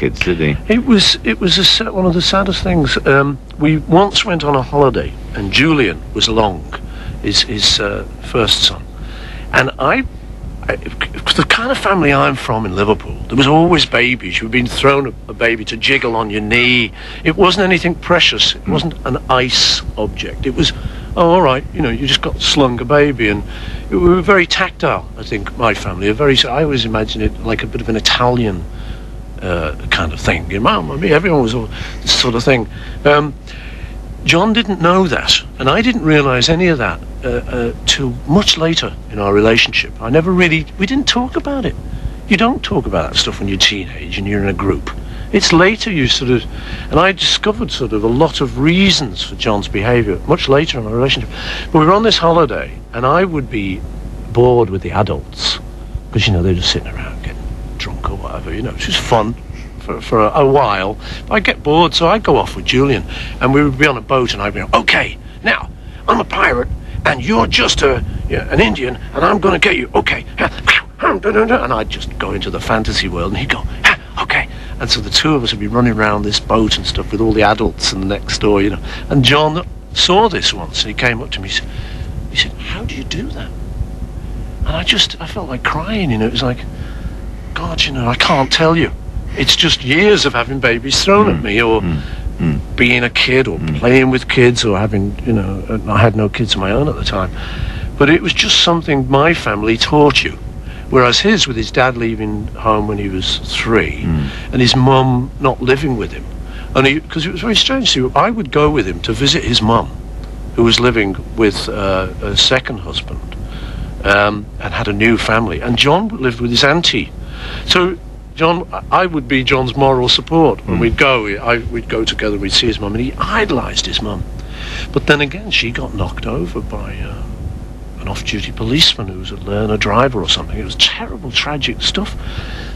kids, did he? It was one of the saddest things. We once went on a holiday, and Julian was along, his first son, and the kind of family I'm from in Liverpool, there was always babies. You've been thrown a baby to jiggle on your knee. It wasn't anything precious. It wasn't an ice object. It was, oh, all right, you know, you just got slung a baby, and we were very tactile. I think my family are very. I always imagine it like a bit of an Italian kind of thing. Your mum, I mean, everyone was all this sort of thing. John didn't know that, and I didn't realise any of that till much later in our relationship. We didn't talk about it. You don't talk about that stuff when you're teenage and you're in a group. It's later you sort of, and I discovered sort of a lot of reasons for John's behaviour much later in our relationship. But we were on this holiday, and I would be bored with the adults, because, you know, they're just sitting around getting drunk or whatever, you know, it's just fun. For a while, I'd get bored, so I'd go off with Julian, and we would be on a boat, and I'd be like, okay, now I'm a pirate, and you're just an Indian, and I'm going to get you. Okay, and I'd just go into the fantasy world, and he'd go, okay, and so the two of us would be running around this boat and stuff with all the adults in the next door, you know. And John saw this once, and he came up to me. He said, "How do you do that?" And I felt like crying, you know. It was like, God, you know, I can't tell you. It's just years of having babies thrown at me, or being a kid, or playing with kids, or having, you know, I had no kids of my own at the time. But it was just something my family taught you. Whereas his, with his dad leaving home when he was 3, and his mum not living with him. And because it was very strange, see, I would go with him to visit his mum, who was living with a second husband, and had a new family. And John lived with his auntie. So I would be John's moral support. When we'd go together, we'd see his mum, and he idolised his mum. But then again, she got knocked over by an off-duty policeman who was a learner driver or something. It was terrible, tragic stuff.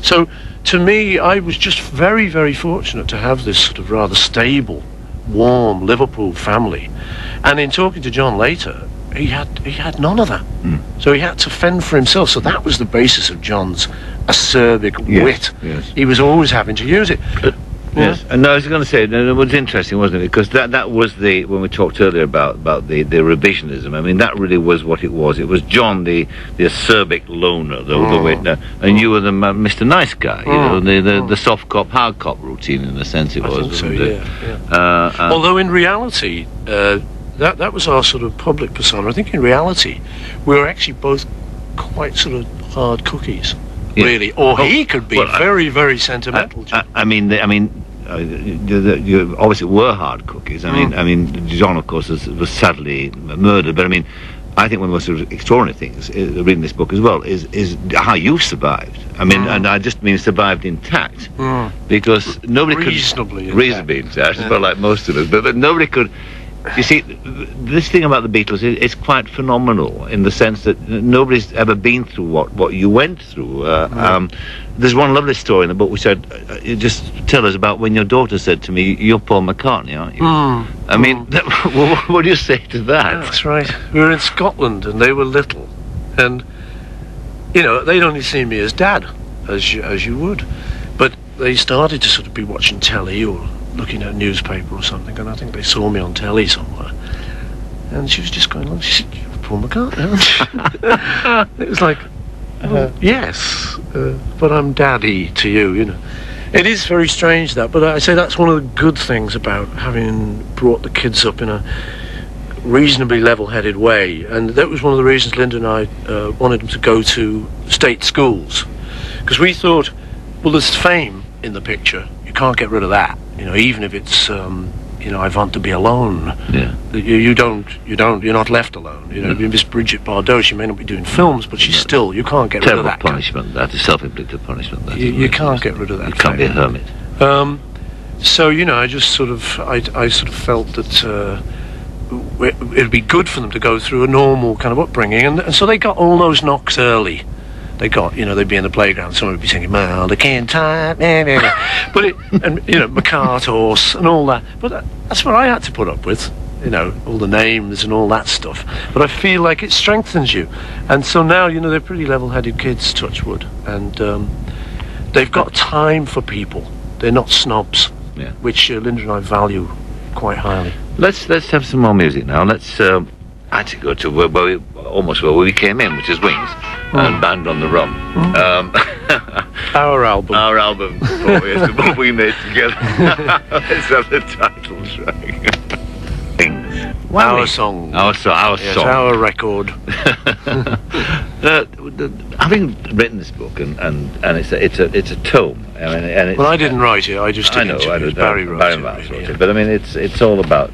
So, to me, I was just very, very fortunate to have this sort of rather stable, warm Liverpool family. And in talking to John later, he had none of that. So he had to fend for himself. So that was the basis of John's acerbic wit. Yes. He was always having to use it. Yes, and I was going to say, it was interesting, wasn't it? Because that was when we talked earlier about the revisionism. I mean, that really was what it was. It was John, the acerbic loner, and you were the Mr. Nice Guy. You know, the soft cop, hard cop routine, in a sense. It was. I think so, yeah. Although in reality, that was our sort of public persona. I think in reality, we were actually both quite sort of hard cookies. Yeah. Really, or he could be very, very sentimental. I mean, you obviously were hard cookies. I mean, John, of course, was sadly murdered. But I mean, I think one of the most sort of extraordinary things reading this book as well is how you survived. I mean, and I just mean survived intact, because nobody reasonably intact, but like most of us, but nobody could. You see, this thing about the Beatles is quite phenomenal in the sense that nobody's ever been through what you went through. There's one lovely story in the book which you just tell us about when your daughter said to me, "You're Paul McCartney, aren't you?" I mean, what do you say to that? Yeah, that's right. We were in Scotland and they were little, and you know, they'd only seen me as Dad, as you would, but they started to sort of be watching telly or looking at a newspaper or something, and I think they saw me on telly somewhere, and she was just going along. She said, "You're Paul McCartney." It was like, yes, but I'm Daddy to you, you know. It is very strange that, but I say that's one of the good things about having brought the kids up in a reasonably level-headed way, and that was one of the reasons Linda and I wanted them to go to state schools, because we thought, well, there's fame in the picture. You can't get rid of that. You know, even if it's, you know, I want to be alone. Yeah. You're not left alone. You know, Miss Bridget Bardot, she may not be doing films, but she's still, you can't get rid of that. Terrible punishment. That is self-inflicted punishment. You can't get rid of that. You can't be a hermit. So, you know, I just sort of, I sort of felt that it'd be good for them to go through a normal kind of upbringing, and so they got all those knocks early. They got, you know, they'd be in the playground, someone would be singing "Well, the King Time," but and you know, McCart horse and all that. But that's what I had to put up with, you know, all the names and all that stuff. But I feel like it strengthens you, and so now, you know, they're pretty level-headed kids, touch wood, and they've got time for people. They're not snobs, Yeah. which Linda and I value quite highly. Let's have some more music now. Let's actually go to almost where we came in, which is Wings and Band on the Run. Our album. Our album, 4 years ago, we made together. Let's have the title track. Things. Our song. Our song. Yes, our record. Having written this book, and it's a tome. I mean, and it's, Well, I didn't write it. I just did I know. Barry wrote Barry it. Miles Really, wrote it. But I mean, it's all about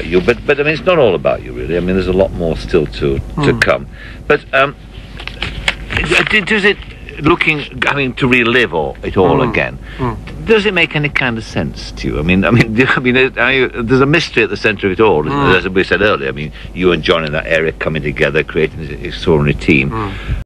you. But I mean, it's not all about you, really. I mean, there's a lot more still to come. But does it, to relive it all again? Does it make any kind of sense to you? I mean, there's a mystery at the centre of it all, as we said earlier. I mean, you and John in that area coming together, creating this extraordinary team.